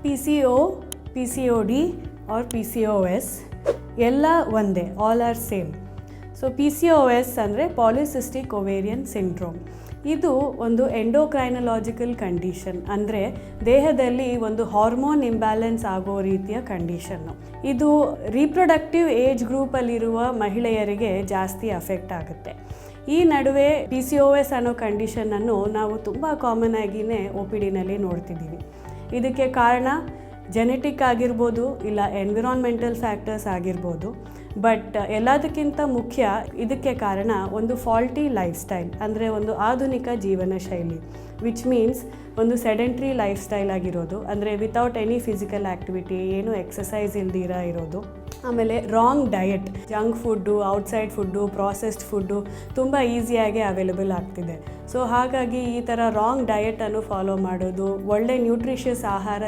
PCO, PCOD or PCOS ಎಲ್ಲ ಒಂದೇ, all are same. So PCOS ಅಂದರೆ ಪಾಲಿಸಿಸ್ಟಿಕ್ ಒವೇರಿಯನ್ ಸಿಂಡ್ರೋಮ್. ಇದು ಒಂದು ಎಂಡೋಕ್ರೈನಲಾಜಿಕಲ್ ಕಂಡೀಷನ್, ಅಂದರೆ ದೇಹದಲ್ಲಿ ಒಂದು ಹಾರ್ಮೋನ್ ಇಂಬ್ಯಾಲೆನ್ಸ್ ಆಗೋ ರೀತಿಯ ಕಂಡೀಷನ್ನು. ಇದು ರೀಪ್ರೊಡಕ್ಟಿವ್ ಏಜ್ ಗ್ರೂಪಲ್ಲಿರುವ ಮಹಿಳೆಯರಿಗೆ ಜಾಸ್ತಿ ಅಫೆಕ್ಟ್ ಆಗುತ್ತೆ. ಈ ನಡುವೆ PCOS ಅನ್ನೋ ಕಂಡೀಷನನ್ನು ನಾವು ತುಂಬ ಕಾಮನ್ ಆಗಿಯೇ OPD ನಲ್ಲಿ ನೋಡ್ತಿದ್ದೀವಿ. ಇದಕ್ಕೆ ಕಾರಣ ಜೆನೆಟಿಕ್ ಆಗಿರ್ಬೋದು, ಇಲ್ಲ ಎನ್ವಿರಾನ್ಮೆಂಟಲ್ ಫ್ಯಾಕ್ಟರ್ಸ್ ಆಗಿರ್ಬೋದು. ಬಟ್ ಎಲ್ಲದಕ್ಕಿಂತ ಮುಖ್ಯ ಇದಕ್ಕೆ ಕಾರಣ ಒಂದು ಫಾಲ್ಟಿ ಲೈಫ್ ಸ್ಟೈಲ್, ಅಂದರೆ ಒಂದು ಆಧುನಿಕ ಜೀವನ ಶೈಲಿ, ವಿಚ್ ಮೀನ್ಸ್ ಒಂದು ಸೆಡೆಂಟ್ರಿ ಲೈಫ್ ಸ್ಟೈಲ್ ಆಗಿರೋದು, ಅಂದರೆ ವಿತೌಟ್ ಎನಿ ಫಿಸಿಕಲ್ ಆ್ಯಕ್ಟಿವಿಟಿ, ಏನು ಎಕ್ಸಸೈಸ್ ಇಲ್ದಿರ ಇರೋದು. ಆಮೇಲೆ wrong diet, junk food, outside food, processed food ತುಂಬ ಈಸಿಯಾಗಿ ಅವೈಲೇಬಲ್ ಆಗ್ತಿದೆ. ಸೊ ಹಾಗಾಗಿ ಈ ಥರ ರಾಂಗ್ ಡಯಟನ್ನು ಫಾಲೋ ಮಾಡೋದು, ಒಳ್ಳೆ ನ್ಯೂಟ್ರಿಷಿಯಸ್ ಆಹಾರ